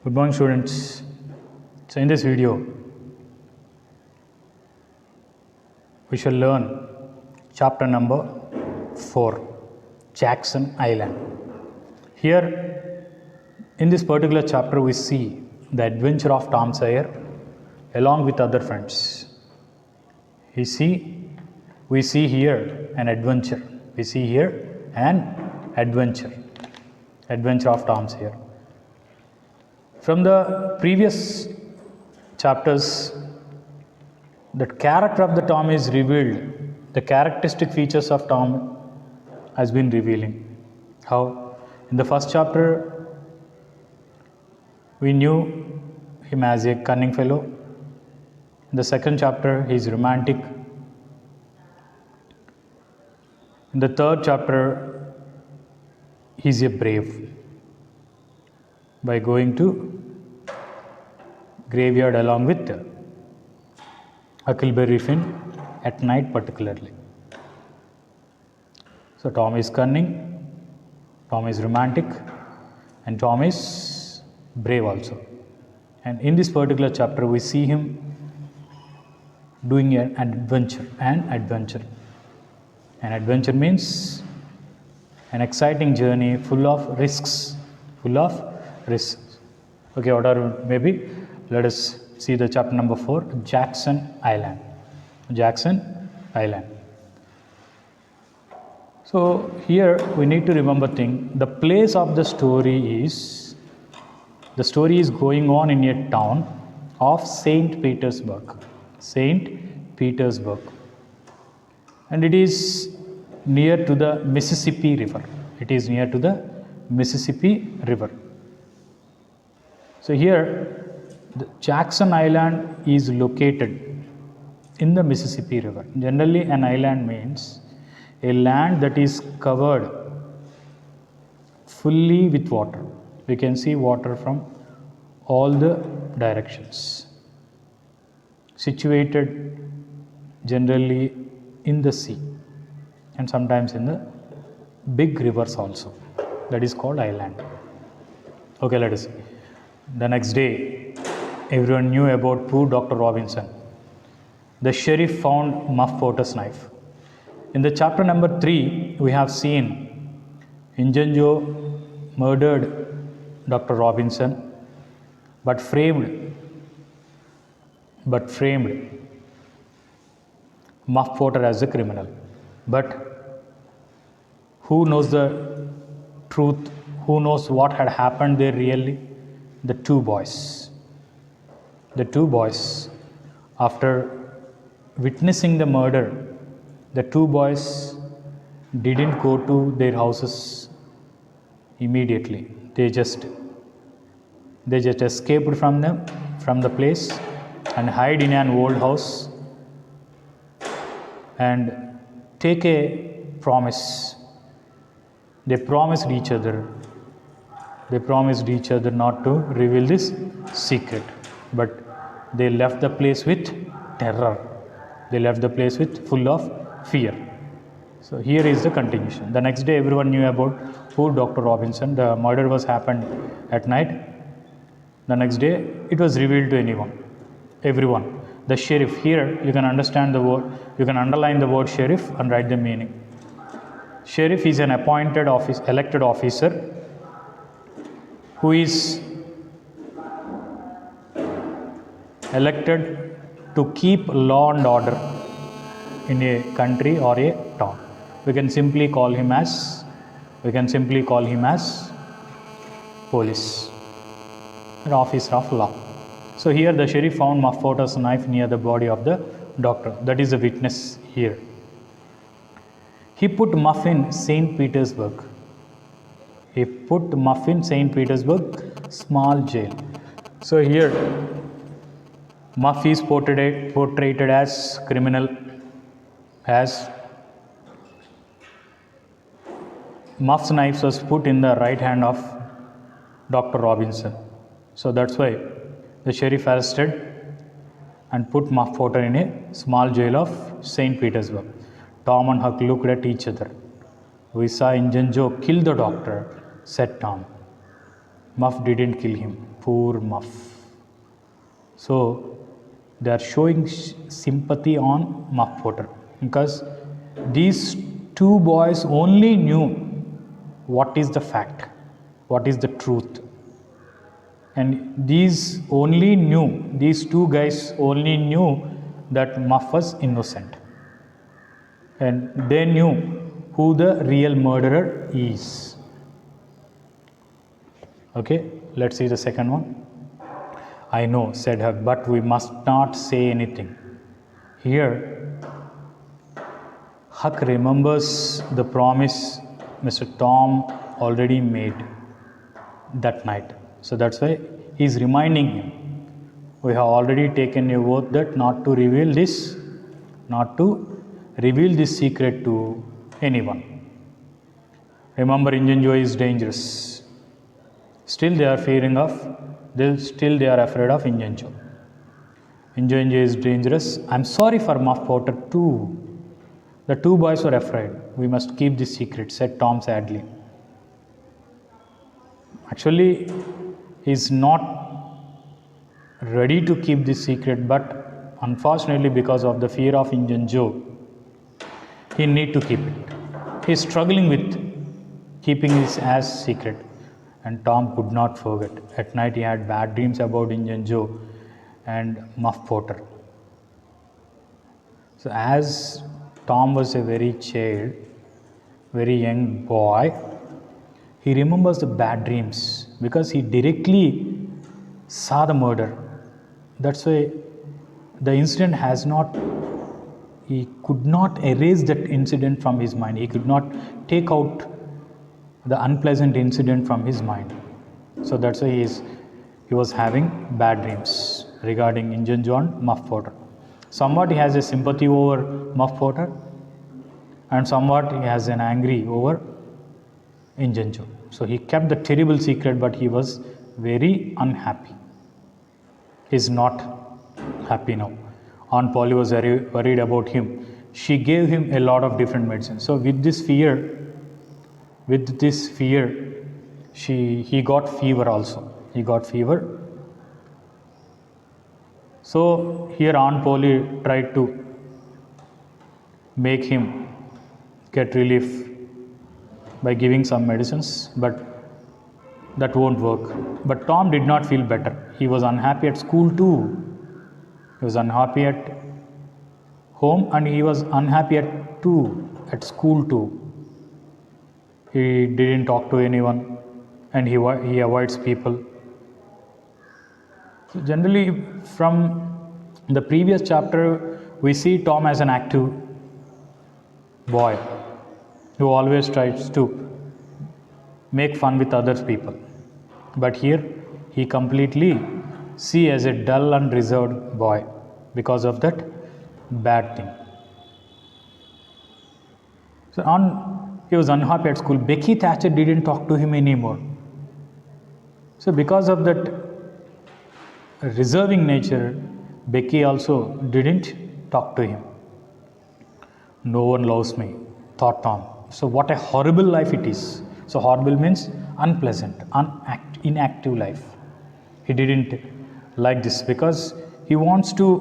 Good morning, students. So in this video, we shall learn chapter number 4, Jackson Island. Here, in this particular chapter, we see the adventure of Tom Sawyer along with other friends. We see here an adventure. We see here an adventure of Tom Sawyer. From the previous chapters, the character of the Tom is revealed. The characteristic features of Tom has been revealing. How? In the first chapter, we knew him as a cunning fellow. In the second chapter, he is romantic. In the third chapter, he is a brave by going to graveyard along with Huckleberry Finn at night particularly. So Tom is cunning, Tom is romantic, and Tom is brave also. And in this particular chapter, we see him doing an adventure. An adventure means an exciting journey full of risks. Okay, whatever maybe. Let us see the chapter number 4, Jackson Island. So here we need to remember the place of the story is going on in a town of St. Petersburg, and it is near to the Mississippi River. So here the Jackson Island is located in the Mississippi River. Generally, an island means a land that is covered fully with water. We can see water from all the directions. Situated generally in the sea and sometimes in the big rivers also. That is called island. Okay, let us see. The next day, everyone knew about poor Dr. Robinson. The sheriff found Muff Porter's knife. In the chapter number 3, we have seen Injun Joe murdered Dr. Robinson, but framed Muff Porter as a criminal. But who knows the truth? Who knows what had happened there really? The two boys, after witnessing the murder, the two boys didn't go to their houses immediately. They just escaped from the place and hide in an old house and take a promise. They promised each other not to reveal this secret, but they left the place with terror. They left the place with full of fear. So here is the continuation. The next day, everyone knew about poor Dr. Robinson. The murder was happened at night. The next day, it was revealed to everyone. The sheriff, here you can understand the word, you can underline the word sheriff and write the meaning. Sheriff is an elected officer who is elected to keep law and order in a country or a town. We can simply call him as police, an officer of law. So here the sheriff found Muff Porter's knife near the body of the doctor. That is the witness here. He put Muff in St. Petersburg. Small jail. So here Muff is portrayed as criminal, as Muff's knife was put in the right hand of Dr. Robinson. So that's why the sheriff arrested and put Muff Porter in a small jail of St. Petersburg. Tom and Huck looked at each other. We saw Injun Joe kill the doctor, said Tom. Muff didn't kill him. Poor Muff. So they are showing sympathy on Muff Potter because these two boys only knew what is the fact, what is the truth. And these two guys only knew that Muff was innocent. And they knew who the real murderer is. Okay, let's see the second one. I know, said Huck, but we must not say anything. Here, Huck remembers the promise Mr. Tom already made that night. So that's why he's reminding him. We have already taken a oath that not to reveal this secret to anyone. Remember, Injun Joe is dangerous. Still they are afraid of Injun Joe. Injun Joe is dangerous. I'm sorry for Muff Potter too. The two boys were afraid. We must keep this secret, said Tom sadly. Actually, he's not ready to keep this secret, but unfortunately because of the fear of Injun Joe, he need to keep it. He's struggling with keeping this as secret. And Tom could not forget. At night he had bad dreams about Injun Joe and Muff Potter. So as Tom was a very young boy, he remembers the bad dreams because he directly saw the murder. That's why the incident he could not erase that incident from his mind. He could not take out the unpleasant incident from his mind. So that's why he was having bad dreams regarding Injun Joe and Muff Potter. Somewhat he has a sympathy over Muff Potter and somewhat he has an angry over Injun Joe. So he kept the terrible secret, but he was very unhappy. He's not happy now. Aunt Polly was very worried about him. She gave him a lot of different medicines. So with this fear, he got fever also. He got fever. So here Aunt Polly tried to make him get relief by giving some medicines, but that won't work. But Tom did not feel better. He was unhappy at school too. He was unhappy at home and he was unhappy at school too. He didn't talk to anyone and he avoids people. So generally from the previous chapter we see Tom as an active boy who always tries to make fun with other people. But here he completely see as a dull and reserved boy because of that bad thing. So he was unhappy at school. Becky Thatcher didn't talk to him anymore. So because of that reserving nature, Becky also didn't talk to him. No one loves me, thought Tom. So what a horrible life it is. So horrible means unpleasant, inactive life. He didn't like this because he wants to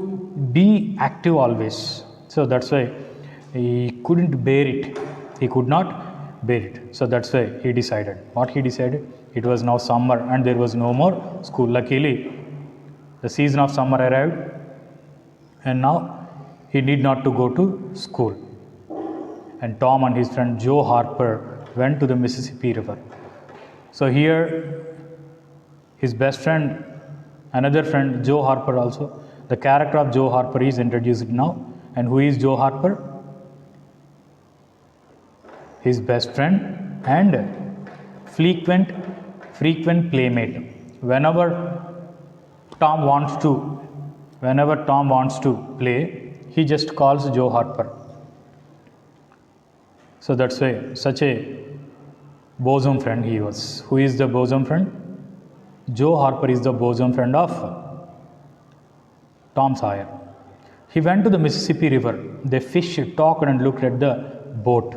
be active always. So that's why he couldn't bear it. He could not bear it. So that's why he decided. What he decided? It was now summer and there was no more school. Luckily, the season of summer arrived and now he need not to go to school. And Tom and his friend Joe Harper went to the Mississippi River. So here his best friend, another friend, Joe Harper also. The character of Joe Harper is introduced now. And who is Joe Harper? His best friend and frequent playmate. Whenever Tom wants to play, he just calls Joe Harper. So that's why such a bosom friend he was. Who is the bosom friend? Joe Harper is the bosom friend of Tom Sawyer. He went to the Mississippi River. They fished, talked and looked at the boat.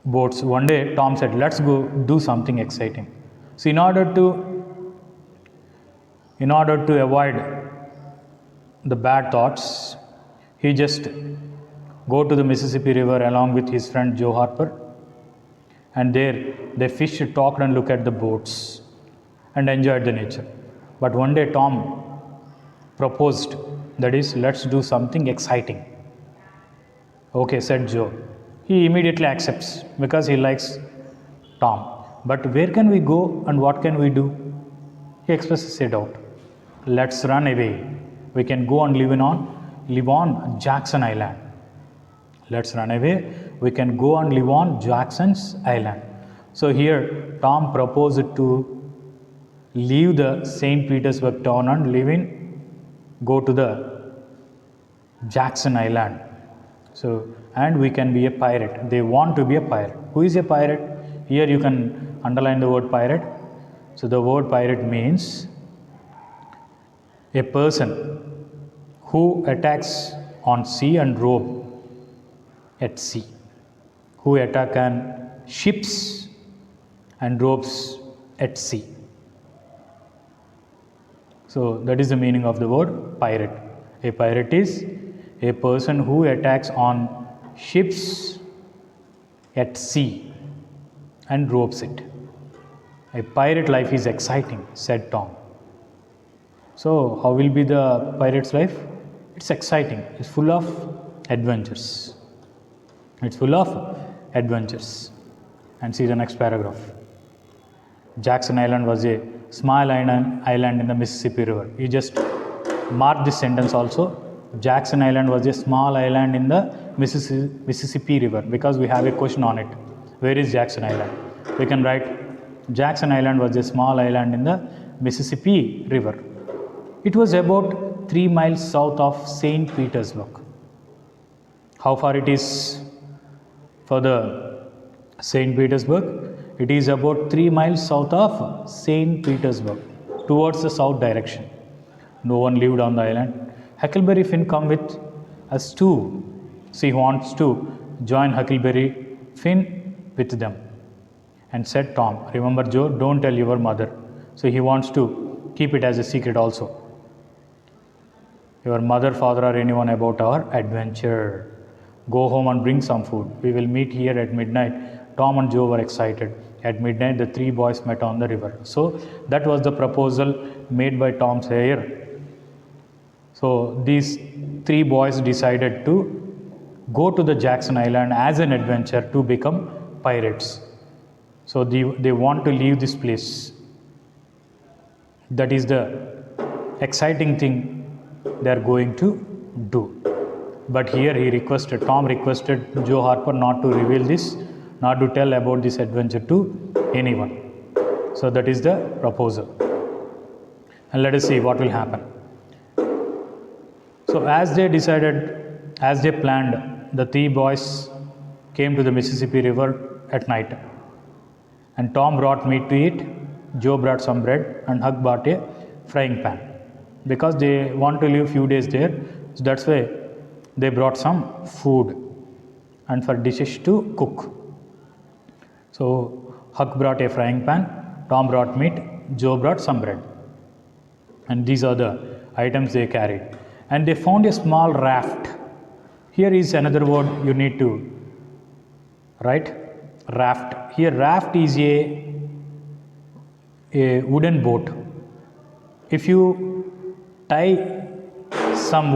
boats. One day Tom said, let's go do something exciting. So in order to avoid the bad thoughts, he just go to the Mississippi River along with his friend Joe Harper, and there they fished, talked and looked at the boats and enjoyed the nature. But one day Tom proposed, that is, let's do something exciting. Okay, said Joe. He immediately accepts because he likes Tom. But where can we go and what can we do? He expresses a doubt. Let's run away. We can go and live on Jackson Island. Let's run away. We can go and live on Jackson's Island. So here Tom proposed to leave the St. Petersburg town and go to the Jackson Island. So, and we can be a pirate. They want to be a pirate. Who is a pirate? Here you can underline the word pirate. So the word pirate means a person who attacks on sea and rob at sea, who attack on ships and robs at sea. So that is the meaning of the word pirate. A pirate is a person who attacks on ships at sea and robs it. A pirate life is exciting, said Tom. So how will be the pirate's life? It's exciting. It's full of adventures. It's full of adventures. And see the next paragraph. Jackson Island was a small island in the Mississippi River. You just mark this sentence also. Jackson Island was a small island in the Mississippi River, because we have a question on it. Where is Jackson Island? We can write Jackson Island was a small island in the Mississippi River. It was about 3 miles south of St. Petersburg. How far it is for the St. Petersburg? It is about 3 miles south of St. Petersburg, towards the south direction. No one lived on the island. Huckleberry Finn come with us too. She wants to join Huckleberry Finn with them. And said Tom, remember Joe, don't tell your mother. So he wants to keep it as a secret also. Your mother, father or anyone about our adventure. Go home and bring some food. We will meet here at midnight. Tom and Joe were excited. At midnight, the 3 boys met on the river. So that was the proposal made by Tom Sawyer. So these 3 boys decided to go to the Jackson Island as an adventure to become pirates. So they want to leave this place. That is the exciting thing they are going to do. But here Tom requested Joe Harper not to reveal this, not to tell about this adventure to anyone. So that is the proposal. And let us see what will happen. So as they planned, the 3 boys came to the Mississippi River at night. And Tom brought meat to eat, Joe brought some bread, and Huck brought a frying pan. Because they want to live few days there, so that's why they brought some food and for dishes to cook. So Huck brought a frying pan, Tom brought meat, Joe brought some bread. And these are the items they carried. And they found a small raft. Here is another word you need to write. Raft. Here raft is a wooden boat. If you tie some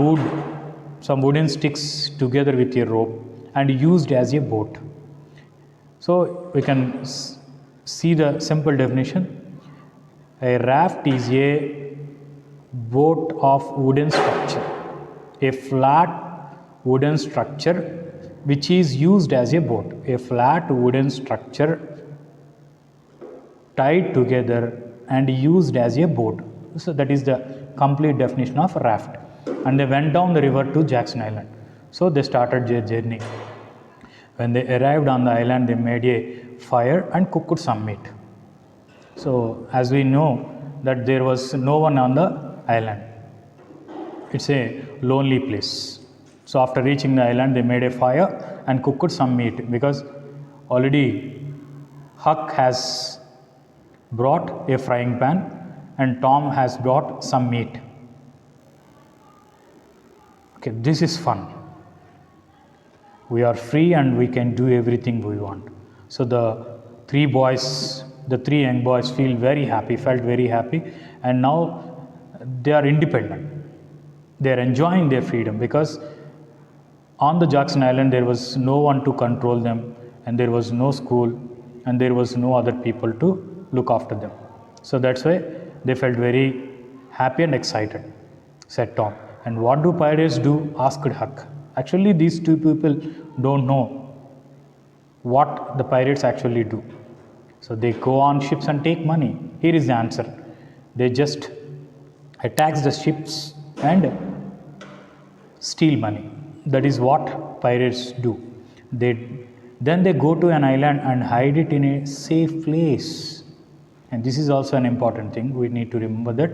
wooden sticks together with a rope and used as a boat. So we can see the simple definition. A raft is a boat of wooden structure, a flat wooden structure which is used as a boat. A flat wooden structure tied together and used as a boat. So that is the complete definition of raft. And they went down the river to Jackson Island. So they started their journey. When they arrived on the island, they made a fire and cooked some meat. So as we know that there was no one on the island. It's a lonely place. So after reaching the island, they made a fire and cooked some meat, because already Huck has brought a frying pan and Tom has brought some meat. Okay, this is fun. We are free and we can do everything we want. So the three young boys felt very happy, and now they are independent. They are enjoying their freedom because on the Jackson Island there was no one to control them, and there was no school, and there was no other people to look after them. So that's why they felt very happy and excited, said Tom. And what do pirates do? Asked Huck. Actually, these two people don't know what the pirates actually do. So they go on ships and take money. Here is the answer. They just attack the ships and steal money. That is what pirates do. Then they go to an island and hide it in a safe place. And this is also an important thing. We need to remember that.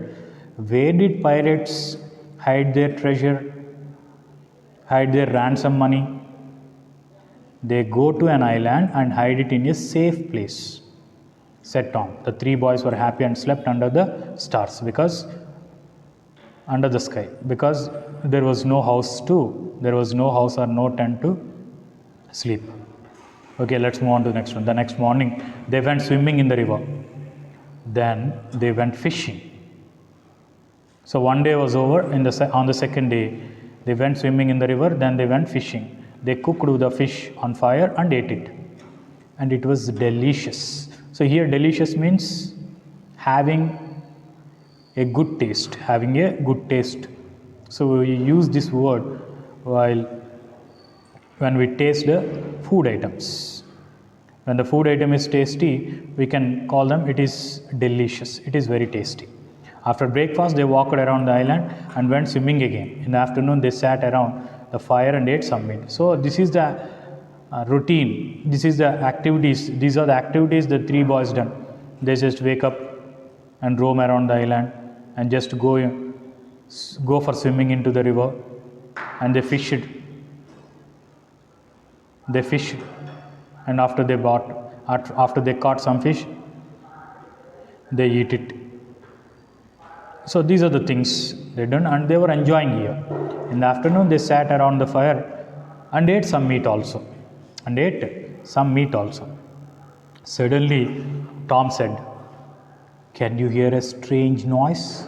Where did pirates hide their treasure, hide their ransom money? They go to an island and hide it in a safe place, said Tom. The three boys were happy and slept under the stars under the sky, because there was no house or no tent to sleep. Okay, let's move on to the next one. The next morning, they went swimming in the river. Then they went fishing. So one day was over. On the second day, they went swimming in the river. Then they went fishing. They cooked the fish on fire and ate it. And it was delicious. So here delicious means having a good taste. So we use this word when we taste the food items. When the food item is tasty, we can call them it is delicious. It is very tasty. After breakfast, they walked around the island and went swimming again. In the afternoon, they sat around the fire and ate some meat. So this is the routine. This is the activities. These are the activities the three boys done. They just wake up and roam around the island and just go for swimming into the river, and they fish it. They fish, and after they caught some fish, they eat it. So these are the things they done, and they were enjoying here. In the afternoon, they sat around the fire and ate some meat also. Suddenly, Tom said, "Can you hear a strange noise?"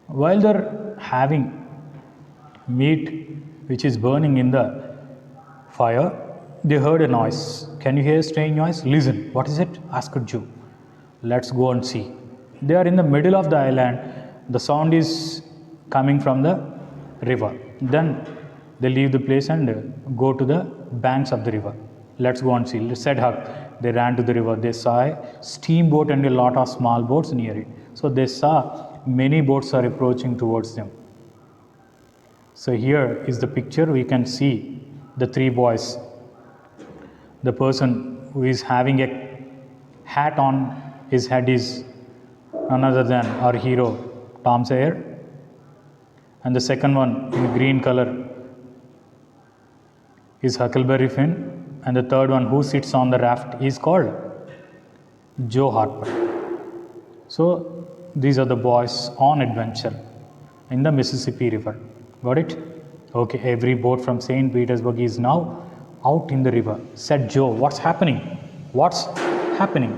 While they're having meat which is burning in the fire, they heard a noise. "Can you hear a strange noise? Listen." "What is it?" asked Joe. "Let's go and see." They are in the middle of the island. The sound is coming from the river. Then they leave the place and go to the banks of the river. "Let's go and see," said Huck. They ran to the river. They saw a steamboat and a lot of small boats near it. So they saw many boats are approaching towards them. So here is the picture. We can see the three boys. The person who is having a hat on his head is none other than our hero, Tom Sawyer. And the second one in green color is Huckleberry Finn. And the third one who sits on the raft is called Joe Harper. So these are the boys on adventure in the Mississippi River. Got it? Okay, every boat from St. Petersburg is now out in the river, said Joe. "What's happening?" "What's happening?"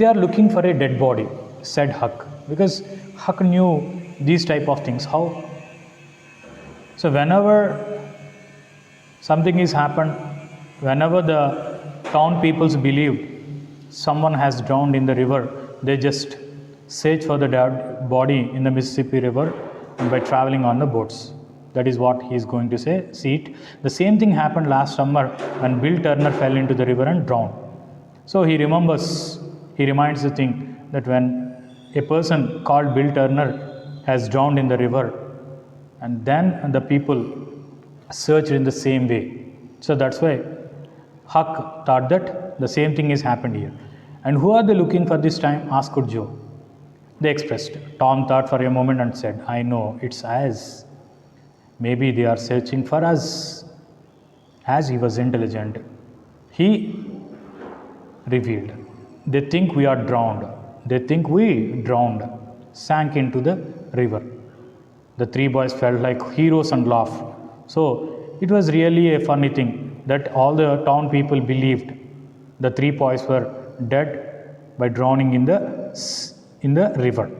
"They are looking for a dead body," said Huck, because Huck knew these type of things. How? So whenever something is happened, whenever the town peoples believe someone has drowned in the river, they just search for the dead body in the Mississippi River by traveling on the boats. That is what he is going to say. See it. The same thing happened last summer when Bill Turner fell into the river and drowned. So he reminds the thing that when a person called Bill Turner has drowned in the river, and then the people searched in the same way. So that's why Huck thought that the same thing has happened here. "And who are they looking for this time?" asked Joe. They expressed. Tom thought for a moment and said, "I know, it's us. Maybe they are searching for us." As he was intelligent, he revealed. They think we are drowned. They think we drowned, sank into the river. The three boys felt like heroes and laughed. So it was really a funny thing that all the town people believed the three boys were dead by drowning in the river.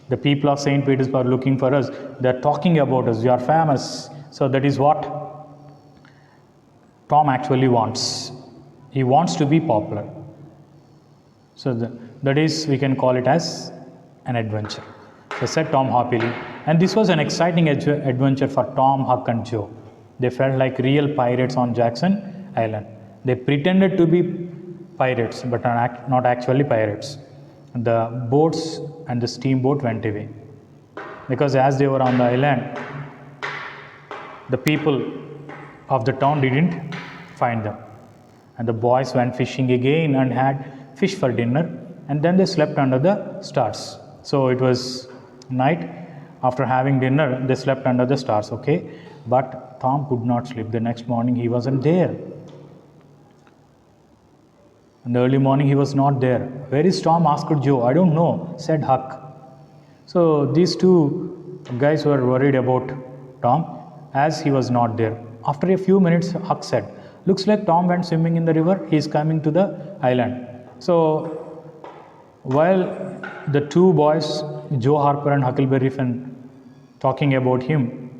The people of St. Petersburg are looking for us. They are talking about us. We are famous. So that is what Tom actually wants. He wants to be popular. So that is, we can call it as an adventure. So said Tom happily. And this was an exciting adventure for Tom, Huck and Joe. They felt like real pirates on Jackson Island. They pretended to be pirates but not actually pirates. The boats and the steamboat went away. Because as they were on the island, the people of the town didn't find them. And the boys went fishing again and had fish for dinner, and then they slept under the stars. So it was night. After having dinner, they slept under the stars, okay? But Tom could not sleep. The next morning, he wasn't there. In the early morning, he was not there. Where is Tom? Asked Joe. I don't know, said Huck. So these two guys were worried about Tom as he was not there. After a few minutes, Huck said, looks like Tom went swimming in the river. He is coming to the island. So while the two boys, Joe Harper and Huckleberry Finn, talking about him,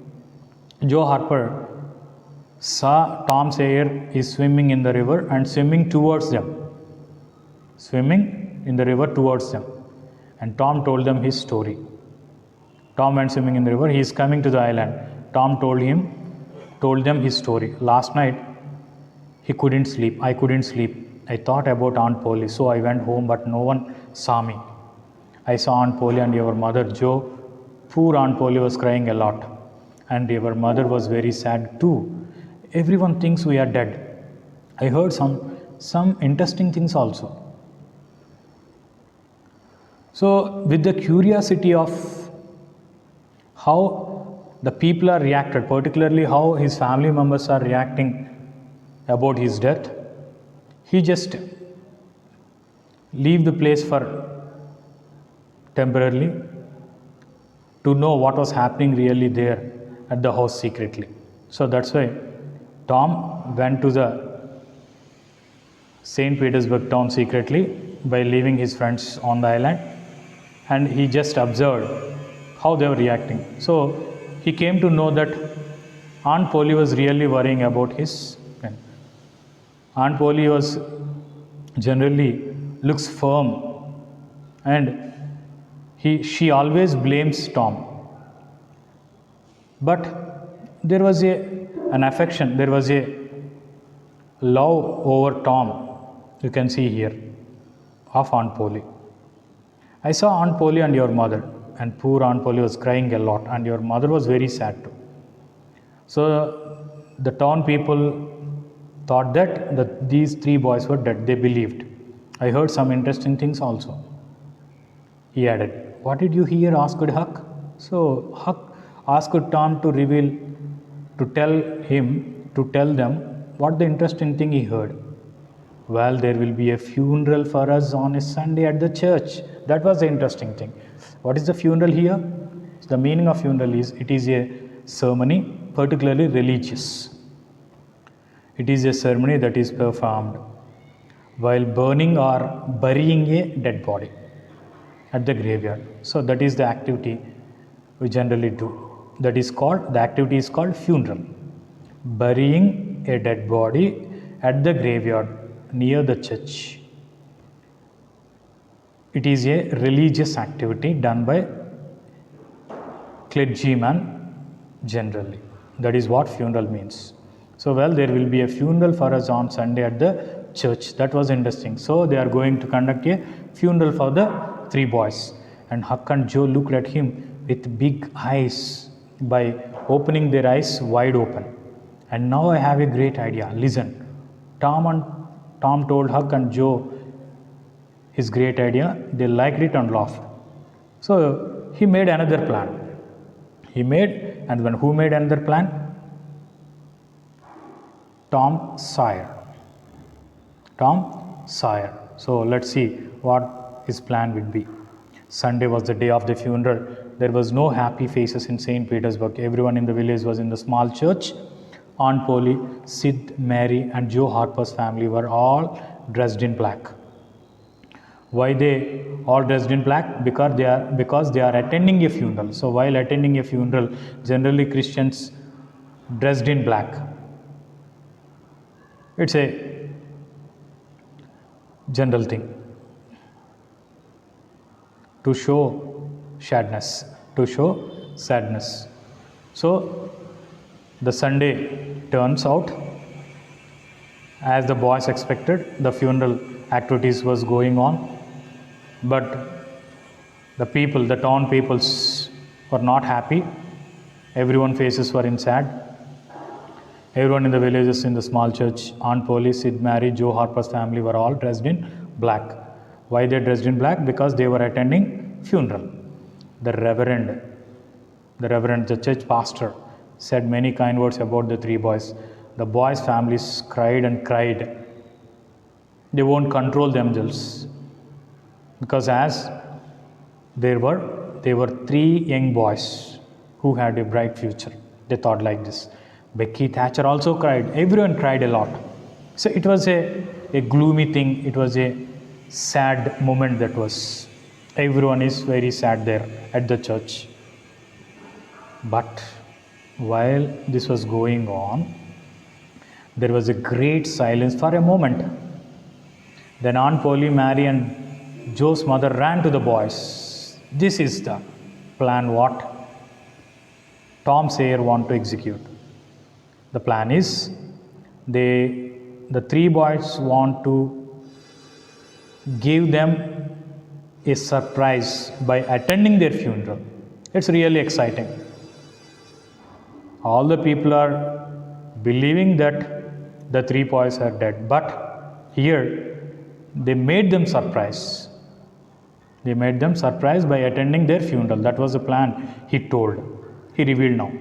Joe Harper saw Tom Sawyer is swimming in the river and swimming towards them. Swimming in the river towards them. And Tom told them his story. Tom went swimming in the river. He is coming to the island. Tom told them his story. Last night, he couldn't sleep. I couldn't sleep. I thought about Aunt Polly, so I went home, but no one saw me. I saw Aunt Polly and your mother, Joe. Poor Aunt Polly was crying a lot. And your mother was very sad too. Everyone thinks we are dead. I heard some interesting things also. So with the curiosity of how the people are reacted, particularly how his family members are reacting about his death, he just leave the place for temporarily to know what was happening really there at the house secretly. So that's why Tom went to the St. Petersburg town secretly by leaving his friends on the island, and he just observed how they were reacting. So he came to know that Aunt Polly was really worrying about his friend. Aunt Polly was generally looks firm, and she always blames Tom. But there was an affection, there was a love over Tom, you can see here, of Aunt Polly. I saw Aunt Polly and your mother, and poor Aunt Polly was crying a lot, and your mother was very sad too. So the town people thought that these three boys were dead. They believed. I heard some interesting things also. He added, what did you hear? Asked Huck. So Huck asked Tom to tell them what the interesting thing he heard. Well, there will be a funeral for us on a Sunday at the church. That was the interesting thing. What is the funeral here? The meaning of funeral is it is a ceremony, particularly religious. It is a ceremony that is performed while burning or burying a dead body at the graveyard. So that is the activity we generally do. The activity is called funeral. Burying a dead body at the graveyard near the church. It is a religious activity done by clergyman generally. That is what funeral means. So, well, there will be a funeral for us on Sunday at the church. That was interesting. So, they are going to conduct a funeral for the three boys. And Huck and Joe looked at him with big eyes by opening their eyes wide open. And now I have a great idea. Listen, Tom told Huck and Joe his great idea. They liked it and laughed. So he made another plan. Who made another plan? Tom Sawyer. Tom Sawyer. So let's see what his plan would be. Sunday was the day of the funeral. There was no happy faces in St. Petersburg. Everyone in the village was in the small church. Aunt Polly, Sid, Mary, and Joe Harper's family were all dressed in black. Why they all dressed in black? Because they are attending a funeral. So while attending a funeral, generally Christians dressed in black. It's a general thing to show sadness. So the Sunday turns out as the boys expected. The funeral activities was going on, but the town peoples were not happy. Everyone's faces were in sad. Everyone in the villages, in the small church, Aunt Polly, Sid, Mary, Joe Harper's family were all dressed in black. Why they dressed in black? Because they were attending funeral. The church pastor, said many kind words about the three boys. The boys' families cried and cried. They won't control themselves, because as they were three young boys who had a bright future. They thought like this. Becky Thatcher also cried. Everyone cried a lot. So it was a gloomy thing. It was a sad moment that was. Everyone is very sad there at the church. But while this was going on, there was a great silence for a moment. Then Aunt Polly, Mary, and Joe's mother ran to the boys. This is the plan what Tom Sawyer want to execute. The plan is the three boys want to give them a surprise by attending their funeral. It's really exciting. All the people are believing that the three boys are dead, but here they made them surprise. They made them surprise by attending their funeral. That was the plan he revealed now.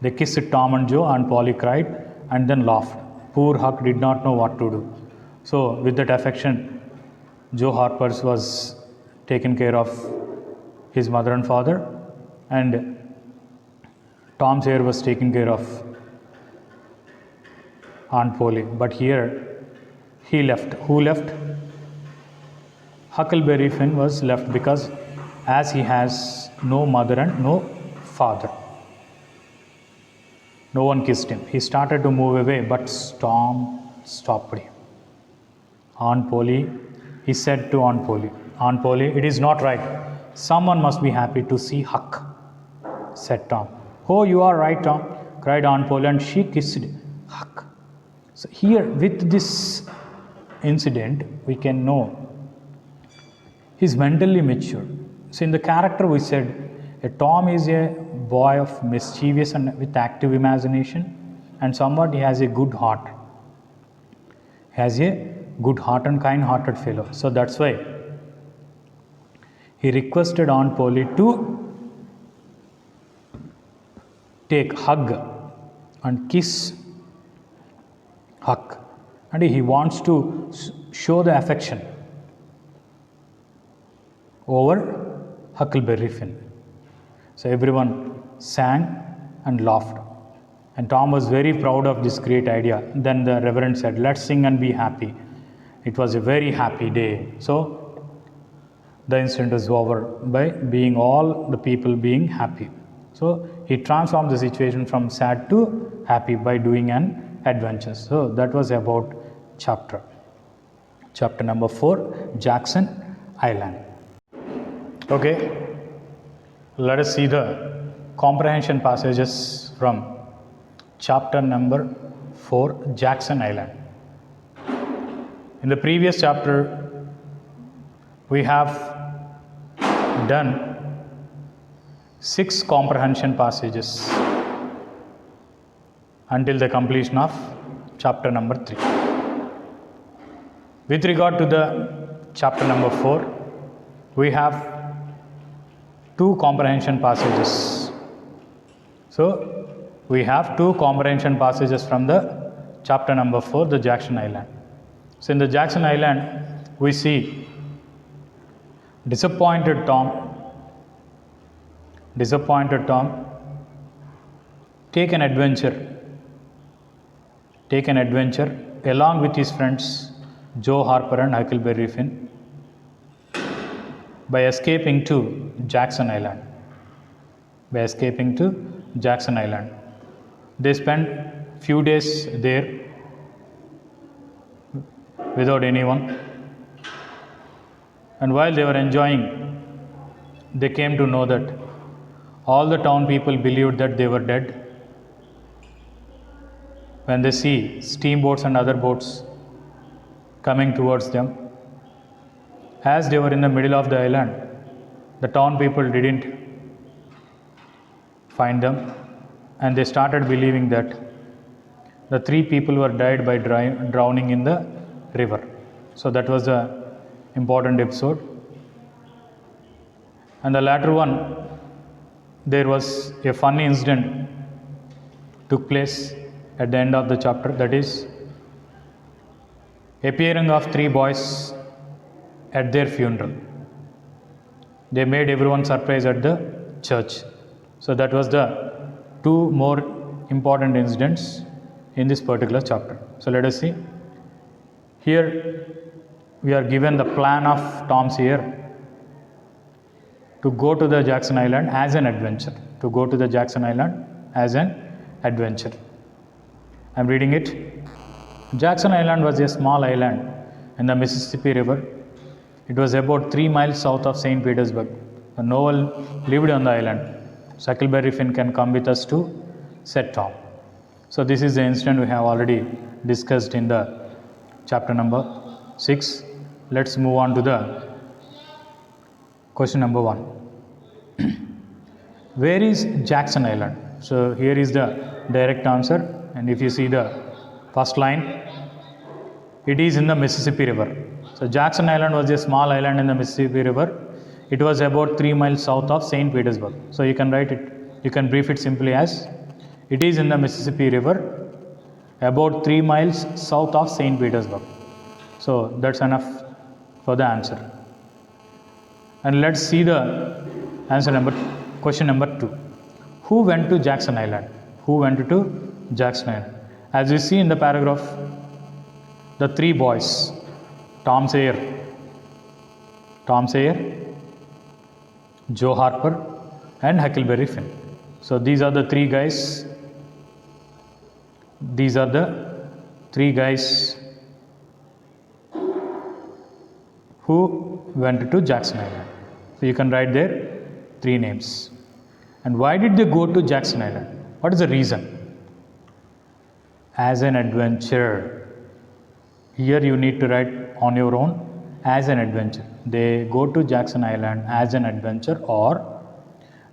They kissed Tom and Joe, and Polly cried and then laughed. Poor Huck did not know what to do. So with that affection, Joe Harper was taken care of his mother and father, and Tom Sawyer was taking care of Aunt Polly. But here he left. Who left? Huckleberry Finn was left, because as he has no mother and no father. No one kissed him. He started to move away, but Tom stopped him. Aunt Polly, he said to Aunt Polly, it is not right. Someone must be happy to see Huck, said Tom. Oh, you are right, Tom, cried Aunt Polly, and she kissed Huck. So here, with this incident, we can know he's mentally mature. So in the character we said, Tom is a boy of mischievous and with active imagination, and somewhat he has a good heart. He has a good heart and kind-hearted fellow. So that's why he requested Aunt Polly to hug and kiss Huck, and he wants to show the affection over Huckleberry Finn. So everyone sang and laughed, and Tom was very proud of this great idea. Then the Reverend said, let's sing and be happy. It was a very happy day. So the incident was over by being all the people being happy. So he transformed the situation from sad to happy by doing an adventure. So that was about chapter number 4, Jackson Island. Okay, let us see the comprehension passages from chapter number 4, Jackson Island. In the previous chapter, we have done 6 comprehension passages until the completion of chapter number 3. With regard to the chapter number 4, we have 2 comprehension passages. So we have 2 comprehension passages from the chapter number 4, the Jackson Island. So in the Jackson Island, we see disappointed Tom take an adventure along with his friends Joe Harper and Huckleberry Finn by escaping to Jackson Island. They spent few days there without anyone, and while they were enjoying, they came to know that all the town people believed that they were dead. When they see steamboats and other boats coming towards them, as they were in the middle of the island, the town people didn't find them, and they started believing that the 3 people were died by drowning in the river. So that was the important episode. And the latter one, there was a funny incident took place at the end of the chapter, that is appearing of 3 boys at their funeral. They made everyone surprised at the church. So that was the 2 more important incidents in this particular chapter. So let us see. Here we are given the plan of Tom Sawyer to go to the Jackson Island as an adventure. I am reading it. Jackson Island was a small island in the Mississippi River. It was about 3 miles south of St. Petersburg. No one lived on the island. Huckleberry Finn can come with us to said Tom. So this is the incident we have already discussed in the chapter number 6. Let's move on to the question number 1. Where is Jackson Island? So here is the direct answer, and if you see the first line, it is in the Mississippi River. So Jackson Island was a small island in the Mississippi River. It was about 3 miles south of St. Petersburg. So you can write it, you can brief it simply as it is in the Mississippi River about 3 miles south of St. Petersburg. So that's enough for the answer. And let's see the question number 2. Who went to Jackson Island? As you see in the paragraph, the 3 boys, Tom Sawyer, Joe Harper and Huckleberry Finn. So these are the 3 guys. Who went to Jackson Island. So you can write their 3 names. And why did they go to Jackson Island? What is the reason? As an adventure. Here you need to write on your own, as an adventure. They go to Jackson Island as an adventure, or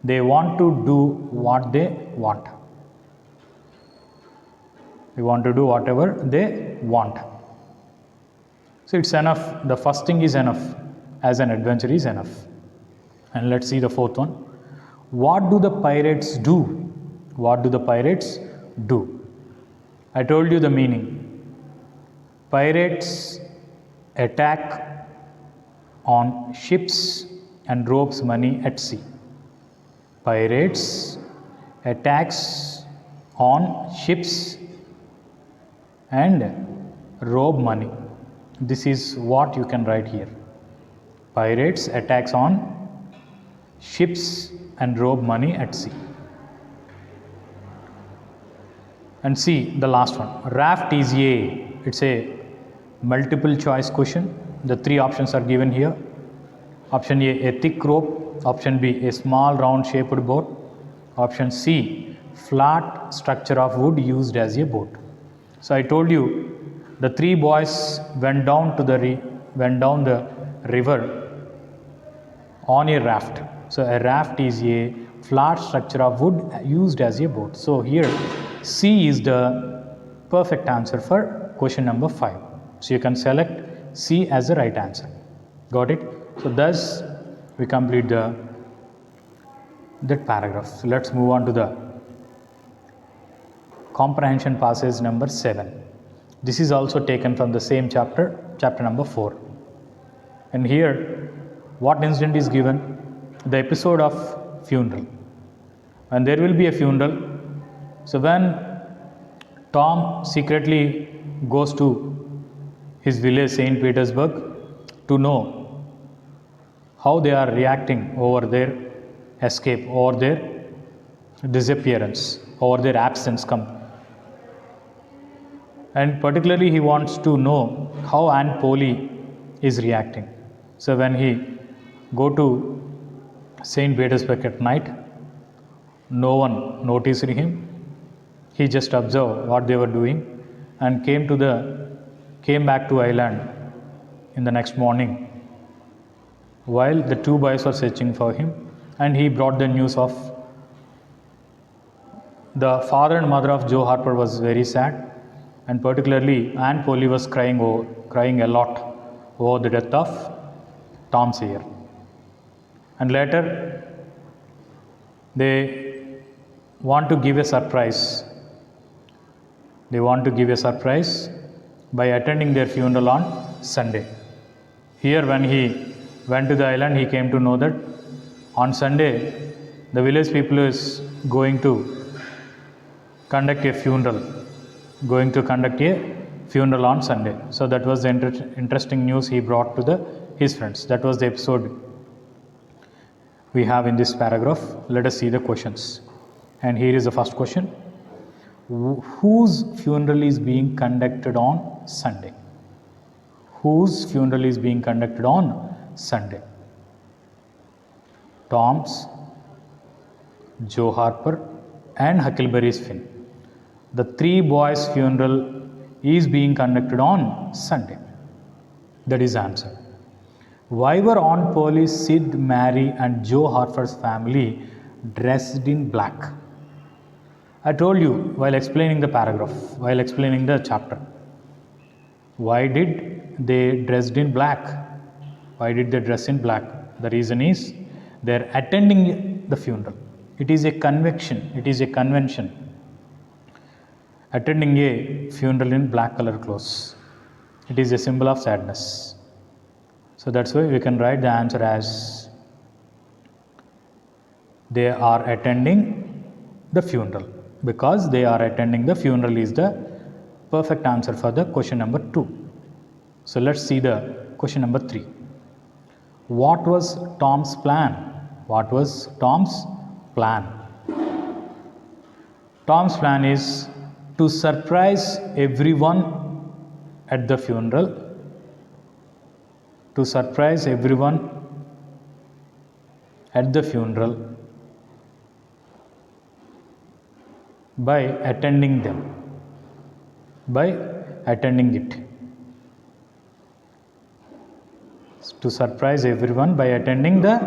they want to do what they want. They want to do whatever they want. So it's enough. The first thing is enough. As an adventure is enough. And let's see the 4th one. What do the pirates do? I told you the meaning. Pirates attack on ships and robs money at sea. Pirates attacks on ships and rob money. This is what you can write here. Pirates attacks on ships and rob money at sea. And see the last one. Raft is it's a multiple choice question. The 3 options are given here. Option A, a thick rope. Option B, a small round shaped boat. Option C, flat structure of wood used as a boat. So I told you the 3 boys went down the river on a raft. So a raft is a flat structure of wood used as a boat. So here C is the perfect answer for question number 5. So you can select C as the right answer. Got it? So thus we complete that paragraph. So let's move on to the comprehension passage number 7. This is also taken from the same chapter, chapter number 4. And here, what incident is given? The episode of funeral. And there will be a funeral. So when Tom secretly goes to his village, St. Petersburg, to know how they are reacting over their escape, over their disappearance, over their absence. And particularly he wants to know how Aunt Polly is reacting. So when he go to St. Petersburg at night, no one noticed him. He just observed what they were doing and came back to island in the next morning while the two boys were searching for him, and he brought the news of the father and mother of Joe Harper was very sad, and particularly Aunt Polly was crying a lot over the death of Tom Sawyer. And later they want to give a surprise. They want to give a surprise by attending their funeral on Sunday. Here when he went to the island, he came to know that on Sunday the village people is going to conduct a funeral on Sunday. So that was the interesting news he brought to his friends. That was the episode we have in this paragraph. Let us see the questions. And here is the first question. Whose funeral is being conducted on Sunday? Whose funeral is being conducted on Sunday? Tom's, Joe Harper, and Huckleberry Finn. The three boys' funeral is being conducted on Sunday. That is the answer. Why were Aunt Polly, Sid, Mary, and Joe Harper's family dressed in black? I told you while explaining the paragraph, while explaining the chapter. Why did they dressed in black? Why did they dress in black? The reason is they are attending the funeral. It is a convention. Attending a funeral in black color clothes. It is a symbol of sadness. So that's why we can write the answer as they are attending the funeral. Because they are attending the funeral is the perfect answer for the question number 2. So let's see the question number 3. What was Tom's plan? What was Tom's plan? Tom's plan is to surprise everyone at the funeral. To surprise everyone at the funeral by attending it. To surprise everyone by attending their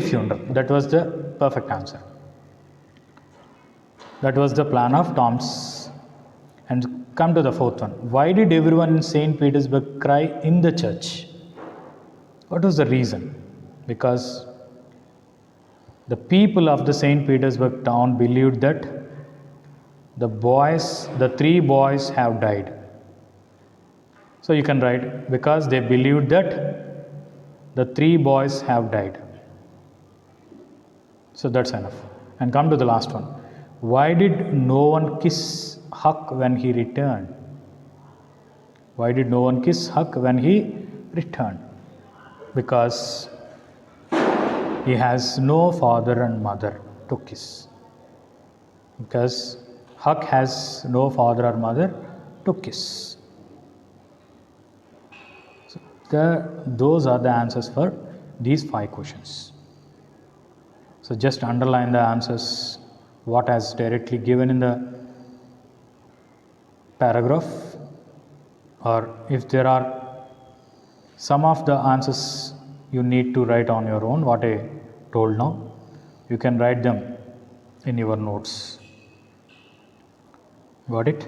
funeral. That was the perfect answer. That was the plan of Tom's. And come to the fourth one. Why did everyone in St. Petersburg cry in the church? What was the reason? Because the people of the St. Petersburg town believed that the three boys have died. So you can write, because they believed that the three boys have died. So that's enough. And come to the last one. Why did no one kiss Huck when he returned? Why did no one kiss Huck when he returned? Because he has no father and mother to kiss. Because Huck has no father or mother to kiss. So those are the answers for these 5 questions. So just underline the answers, what has directly given in the paragraph, or if there are some of the answers you need to write on your own, what I told now, you can write them in your notes. Got it?